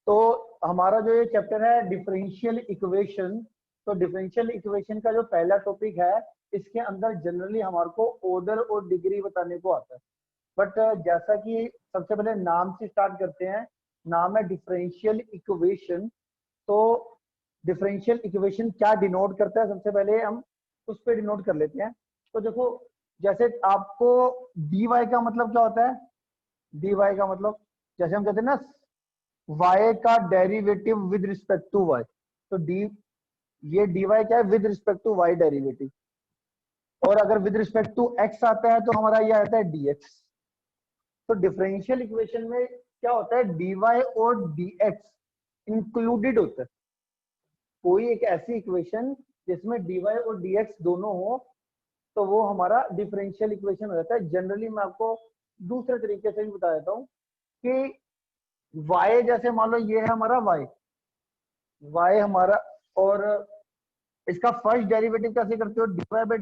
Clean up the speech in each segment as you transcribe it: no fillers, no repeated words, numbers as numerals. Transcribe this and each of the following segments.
तो हमारा जो ये चैप्टर है डिफरेंशियल इक्वेशन, तो डिफरेंशियल इक्वेशन का जो पहला टॉपिक है, इसके अंदर जनरली हमारे को ऑर्डर और डिग्री बताने को आता है। बट जैसा कि सबसे पहले नाम से स्टार्ट करते हैं, नाम है डिफरेंशियल इक्वेशन। तो डिफरेंशियल इक्वेशन क्या डिनोट करता है, सबसे पहले हम उस पर डिनोट कर लेते हैं। तो देखो, जैसे आपको dy का मतलब क्या होता है, dy का मतलब जैसे हम कहते हैं ना y का derivative with respect to y, तो ये dy क्या है, with respect to y derivative. और अगर विद रिस्पेक्ट टू x आता है तो हमारा ये आता है dx। तो डिफरेंशियल इक्वेशन में क्या होता है, dy और dx इंक्लूडेड होता है। कोई एक ऐसी इक्वेशन जिसमें dy और dx दोनों हो, तो वो हमारा डिफरेंशियल इक्वेशन हो जाता है। जनरली मैं आपको दूसरे तरीके से भी बता देता हूँ कि y जैसे मान लो ये है हमारा y हमारा, और इसका फर्स्ट डेरिवेटिव कैसे करते हो, dy बाई,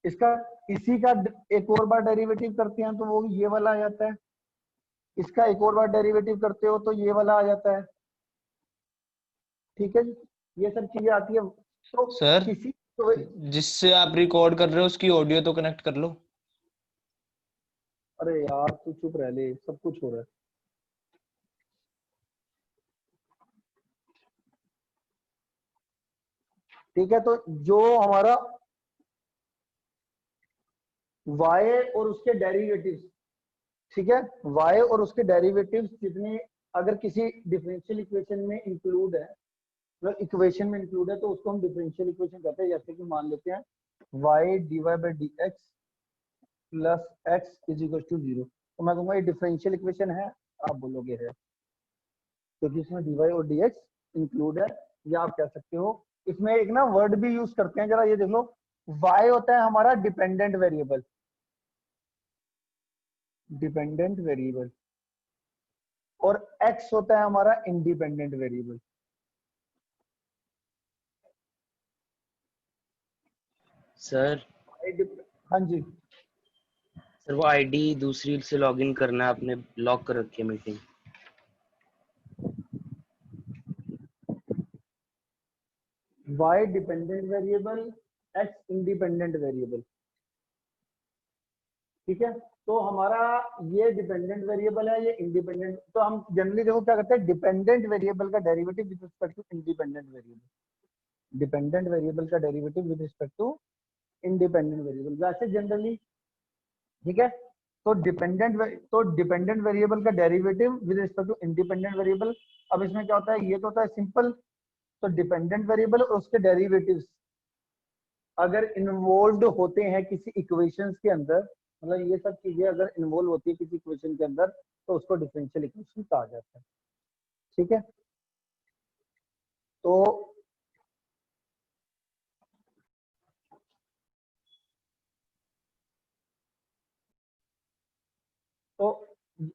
इसका इसी का एक और बार डेरिवेटिव करते हैं तो वो ये वाला आ जाता है, इसका एक और बार डेरिवेटिव करते हो तो ये वाला आ जाता है। ठीक है जी, ये सब चीजें आती है। तो सर किसी जिससे आप रिकॉर्ड कर रहे हो उसकी ऑडियो तो कनेक्ट कर लो। अरे यार तू चुप रह ले, सब कुछ हो रहा है। ठीक है, तो जो हमारा y और उसके डेरिवेटिव्स, ठीक है, y और उसके डेरिवेटिव्स जितने अगर किसी डिफरेंशियल इक्वेशन में इंक्लूड है, मतलब इक्वेशन में इंक्लूड है, तो उसको हम डिफरेंशियल इक्वेशन कहते हैं। जैसे कि मान लेते हैं y dy by d x plus x is equal to 0, तो मैं कहूंगा ये डिफरेंशियल इक्वेशन है, आप बोलोगे है, क्योंकि इसमें dy और dx इंक्लूड है। या आप कह सकते हो, इसमें एक ना वर्ड भी यूज करते हैं, जरा ये देख लो, y होता है हमारा डिपेंडेंट वेरिएबल, डिपेंडेंट वेरिएबल, और x होता है हमारा इंडिपेंडेंट वेरिएबल। सर हाँ जी, सर वो आईडी दूसरी से लॉगिन करना है, आपने लॉक कर रखी है meeting. y dependent variable, x independent variable. ठीक है, तो हमारा ये डिपेंडेंट वेरिएबल है, ये इंडिपेंडेंट। तो हम जनरली देखो क्या करते हैं, डिपेंडेंट वेरिएबल का derivative with respect to independent variable, dependent variable का derivative with respect to independent variable, वैसे जनरली। ठीक है, तो डिपेंडेंट वेरिएबल का derivative with respect to independent variable. अब इसमें क्या होता है, ये तो होता है सिंपल, तो डिपेंडेंट वेरिएबल और उसके डेरिवेटिव्स अगर इन्वॉल्व होते हैं किसी इक्वेशंस के अंदर, मतलब ये सब चीजें अगर इन्वॉल्व होती है किसी इक्वेशन के अंदर, तो उसको डिफरेंशियल इक्वेशन कहा जाता है। ठीक है, तो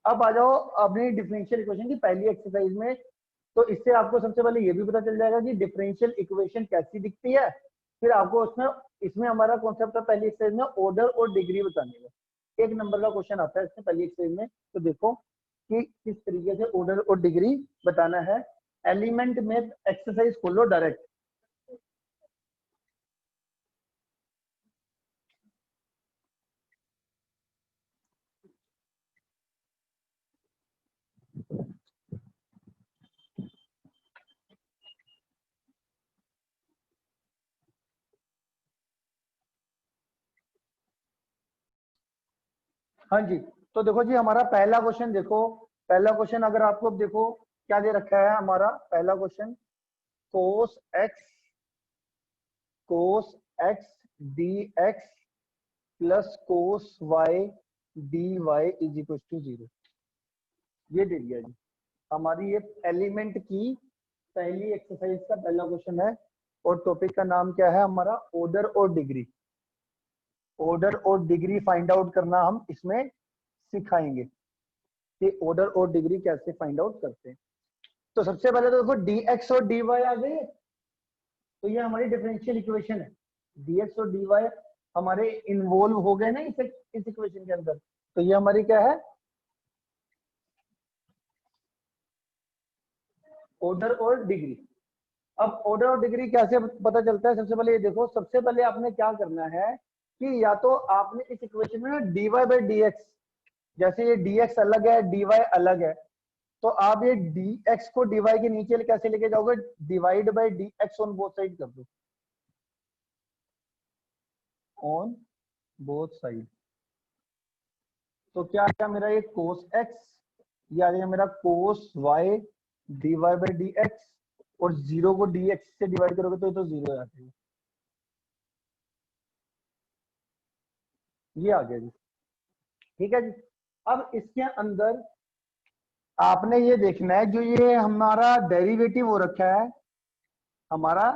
अब आ जाओ अपनी डिफरेंशियल इक्वेशन की पहली एक्सरसाइज में। तो इससे आपको सबसे पहले ये भी पता चल जाएगा कि डिफरेंशियल इक्वेशन कैसी दिखती है। फिर आपको उसमें इसमें हमारा कॉन्सेप्ट है पहली एक्सरसाइज में ऑर्डर और डिग्री बताने का। 1 नंबर का क्वेश्चन आता है इसमें पहली एक्सरसाइज में। तो देखो कि किस तरीके से ऑर्डर और डिग्री बताना है। एलिमेंट में एक्सरसाइज खोलो डायरेक्ट। हाँ जी, तो देखो जी हमारा पहला क्वेश्चन देखो, पहला क्वेश्चन अगर आपको देखो क्या दे रखा है, हमारा पहला question cos x dx plus cos y dy is equal to 0, ये दे दिया जी। हमारी ये एलिमेंट की पहली एक्सरसाइज का पहला क्वेश्चन है, और टॉपिक का नाम क्या है हमारा, ऑर्डर और डिग्री। ऑर्डर और डिग्री फाइंड आउट करना हम इसमें सिखाएंगे कि ऑर्डर और डिग्री कैसे फाइंड आउट करते हैं। तो सबसे पहले तो देखो dx और dy आ गई, तो ये हमारी डिफरेंशियल इक्वेशन है। dx और dy हमारे इन्वॉल्व हो गए ना इस इक्वेशन के अंदर, तो ये हमारी क्या है, ऑर्डर और डिग्री। अब ऑर्डर और डिग्री कैसे पता चलता है? सबसे पहले ये देखो, सबसे पहले आपने क्या करना है कि या तो आपने इस इक्वेशन में ना dy बाई डी एक्स, जैसे ये dx अलग है dy अलग है, तो आप ये dx को dy के नीचे कैसे लेके जाओगे? Divide by dx on both side कर दो, ऑन बोथ साइड। तो क्या आएगा मेरा? ये cos x, ये आ जाएगा मेरा cos y dy by dx, और 0 को dx से डिवाइड करोगे तो ये तो 0 आ जाएगा। ये आ गया जी, ठीक है जी। अब इसके अंदर आपने ये देखना है, जो ये हमारा डेरिवेटिव हो रखा है, हमारा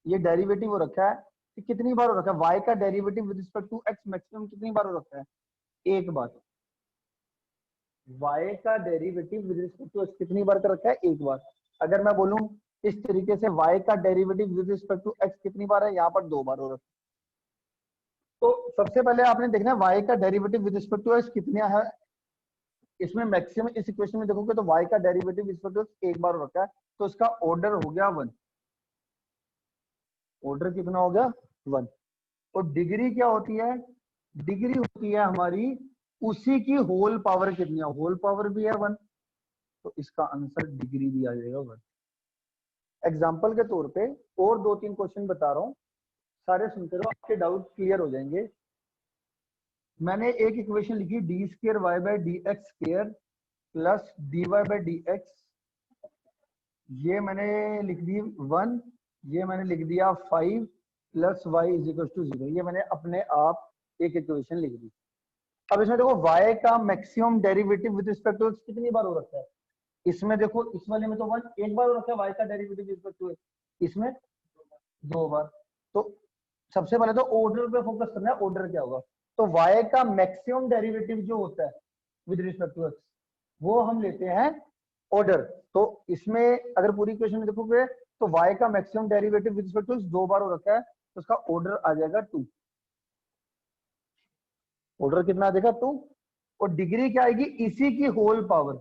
ये डेरिवेटिव हो रखा है कि कितनी बार हो रखा है? y का derivative with respect to x maximum कितनी बार हो रखा है? एक बार। y का derivative with respect to x कितनी बार कर रखा है? एक बार। अगर मैं बोलूं इस तरीके से y का derivative with respect to x कितनी बार है? यहाँ पर 2 बार हो रखा है। तो सबसे पहले आपने देखना है y का derivative with respect to x कितना है। इसमें मैक्सिमम, इस इक्वेशन में देखोगे तो y का derivative with respect to x एक बार हो रखा है, तो इसका ऑर्डर हो गया 1। ऑर्डर कितना हो गया? 1। और डिग्री क्या होती है? डिग्री होती है हमारी उसी की होल पावर कितनी है? होल पावर भी है 1, तो इसका आंसर डिग्री भी आ जाएगा 1। एग्जाम्पल के तौर पे और 2-3 क्वेश्चन बता रहा हूँ, सारे सुनते रहो, आपके डाउट क्लियर हो जाएंगे। मैंने एक इक्वेशन लिखी d square y by d x square plus d y by d x, ये मैंने लिख दी 1, ये मैंने लिख दिया 5 plus y is equal to 0। ये मैंने अपने आप एक इक्वेशन लिख दी। अब इसमें देखो y का maximum derivative with respect to x कितनी बार हो रखा है? इसमें देखो, इस वाले में तो 1 एक बार हो रखा है y का derivative with respect to x, इसमें 2 बार। तो सबसे पहले तो ऑर्डर पे फोकस करना है, ऑर्डर क्या होगा? तो y का मैक्सिमम डेरिवेटिव जो होता है विद रिस्पेक्ट टू x, वो हम लेते हैं ऑर्डर। तो इसमें अगर पूरी इक्वेशन में देखोगे तो y का maximum derivative with respect to x 2 बार हो रखा है, तो उसका ऑर्डर आ जाएगा 2। ऑर्डर कितना आ जाएगा? 2। और डिग्री क्या आएगी? इसी की होल पावर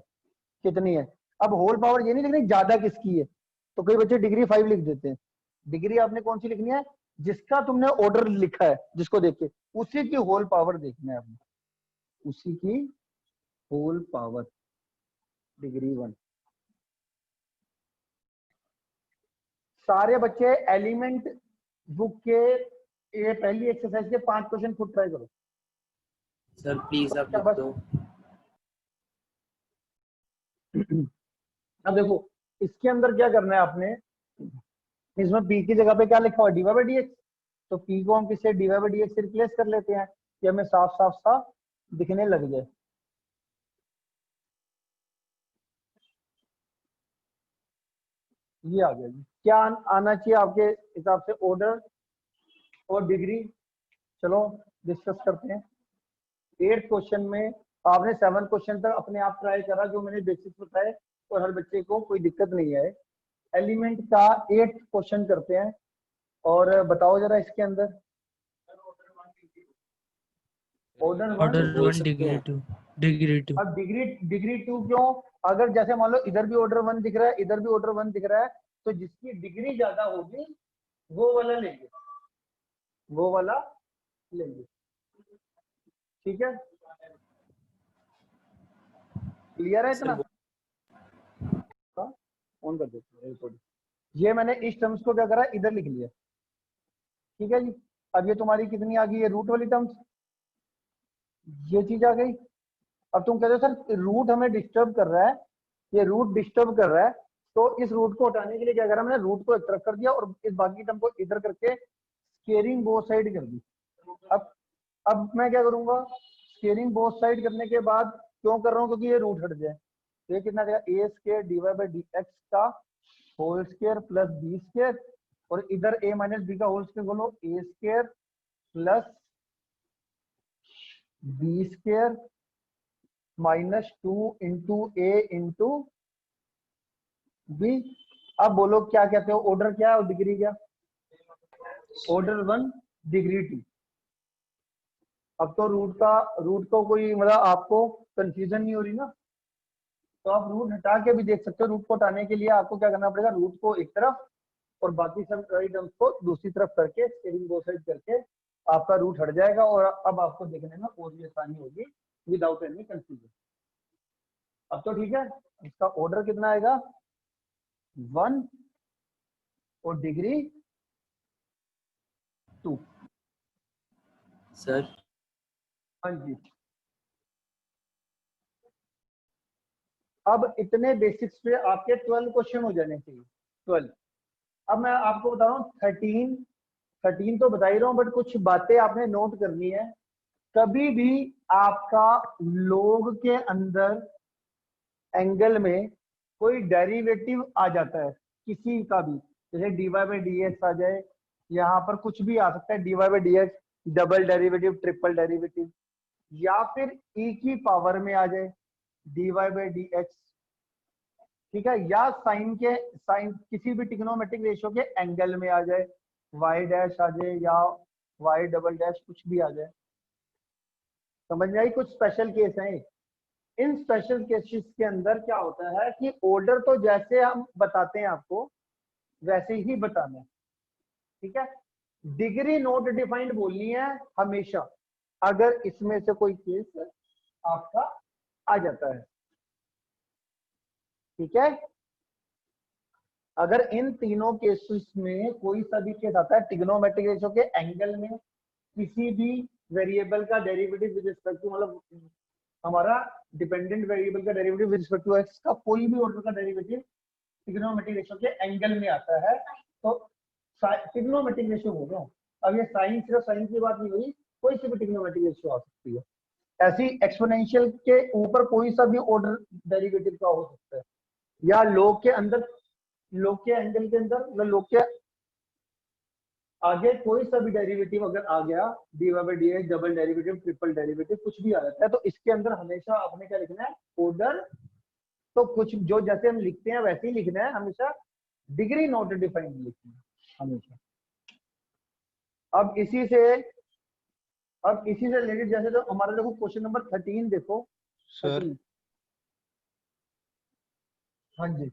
कितनी है? अब होल पावर ये नहीं लिखनी ज्यादा किसकी है, तो कई बच्चे डिग्री 5 लिख देते हैं। डिग्री आपने कौन सी लिखनी है? जिसका तुमने ऑर्डर लिखा है, जिसको देख के उसी की होल पावर देखना है आपने, उसी की होल पावर, डिग्री 1। सारे बच्चे एलिमेंट बुक के ये पहली एक्सरसाइज के 5 क्वेश्चन खुद ट्राई करो। सर प्लीज आप लिख दो। अब देखो इसके अंदर क्या करना है आपने, इसमें p की जगह पे क्या लिखा हुआ? dy by d x. तो p को हम किससे? dy बाई डी एक्स से रिप्लेस कर लेते हैं कि हमें साफ साफ सा दिखने लग जाए। ये आ गया जी। क्या आना चाहिए आपके हिसाब से? ऑर्डर और डिग्री। चलो डिस्कस करते हैं। 8 क्वेश्चन में आपने 7 क्वेश्चन तक अपने आप ट्राई करा, जो मैंने बेसिक्स बताए, और हर बच्चे को कोई दिक्कत नहीं है। एलिमेंट का 8 क्वेश्चन करते हैं, और बताओ जरा इसके अंदर ऑर्डर 1 डिग्री 2। अब डिग्री 2 क्यों? अगर जैसे मान लो इधर भी ऑर्डर 1 दिख रहा है, इधर भी ऑर्डर 1 दिख रहा है, तो जिसकी डिग्री ज्यादा होगी वो वाला लेंगे, वो वाला लेंगे। ठीक है, क्लियर है इतना? ऑन कर देते हैं। ये मैंने इस टर्म्स को क्या करा? इधर लिख लिया। ठीक है जी। अब ये तुम्हारी कितनी आ गई? ये रूट वाली टर्म्स, ये चीज आ गई। अब तुम कहते हो सर रूट हमें डिस्टर्ब कर रहा है, ये रूट डिस्टर्ब कर रहा है, तो इस रूट को हटाने के लिए क्या करा मैंने? रूट को एक तरफ कर दिया और इस बाकी टर्म को इधर करके स्केयरिंग बोथ साइड कर दी। अब मैं क्या करूंगा? स्केयरिंग बोथ साइड करने के बाद क्यों कर रहा हूँ? क्योंकि ये रूट हट जाए। तो ये कितना देगा? A square d y by d x का whole square plus b square, और इधर ए माइनस बी का होल स्क्वायर बोलो, a square plus b square minus 2 into a into b. अब बोलो क्या कहते हो? ऑर्डर क्या है और डिग्री क्या? Order 1 degree 2। अब तो रूट को कोई मतलब आपको कंफ्यूजन नहीं हो रही ना? तो आप रूट हटा के भी देख सकते हो। रूट को हटाने के लिए आपको क्या करना पड़ेगा, रूट को एक तरफ और बाकी सब टर्म्स को दूसरी तरफ करके, स्केलिंग दो साइड करके आपका रूट हट जाएगा और अब आपको देखने में और भी आसानी होगी विदाउट एनी कंफ्यूजन। अब तो ठीक है, इसका ऑर्डर कितना आएगा 1 और डिग्री 2। सर हाँ जी, अब इतने बेसिक्स पे आपके 12 क्वेश्चन हो जाने चाहिए, 12। अब मैं आपको बता रहा हूँ 13 तो बता ही रहा हूँ, बट कुछ बातें आपने नोट करनी है। कभी भी आपका लोग के अंदर एंगल में कोई डेरिवेटिव आ जाता है किसी का भी, जैसे dy बाई डी एक्स आ जाए, यहाँ पर कुछ भी आ सकता है, dy by d x, double derivative, triple derivative, या फिर e की पावर में आ जाए dy बाई डी एक्स, ठीक है, या साइन किसी भी ट्रिग्नोमेट्रिक रेशियो के एंगल में आ जाए, y डैश आ जाए या y डबल डैश, कुछ भी आ जाए। समझ में आई? कुछ स्पेशल केस हैं। इन स्पेशल केसेस के अंदर क्या होता है कि ऑर्डर तो जैसे हम बताते हैं आपको वैसे ही बताना है, ठीक है। डिग्री नॉट डिफाइंड बोलनी है हमेशा अगर इसमें से कोई केस आपका आ जाता है, ठीक है। अगर इन तीनों केसेस में कोई सा भी केस आता है ट्रिग्नोमेट्रिक रेशियो के एंगल में किसी भी वेरिएबल का डेरिवेटिव विद रिस्पेक्ट टू, मतलब हमारा डिपेंडेंट वेरिएबल का derivative with respect to X का कोई भी ऑर्डर का डेरिवेटिव ट्रिग्नोमेट्रिक रेशियो के एंगल में आता है, तो ट्रिग्नोमेट्रिक रेशियो हो गया। अब ये साइन सिर्फ साइन की बात नहीं हुई, कोई सी भी ट्रिग्नोमेट्रिक रेशियो आ सकती है। ऐसी एक्सपोनेंशियल के ऊपर कोई सा भी ऑर्डर डेरिवेटिव का हो सकता है, या लोग के अंदर, लोग के एंगल के अंदर, मतलब लोग के आगे कोई सा भी डेरिवेटिव अगर आ गया, dy by d x, double derivative, triple derivative, कुछ भी आ जाता है, तो इसके अंदर हमेशा आपने क्या लिखना है, ऑर्डर। तो कुछ जो जैसे हम लिखते हैं वैसे ही लिखना है हमेशा, डिग्री नॉट डिफाइंड लिखनी है हमेशा। अब इसी से रिलेटेड जैसे तो हमारा देखो क्वेश्चन नंबर 13 देखो। सर 13, हाँ जी,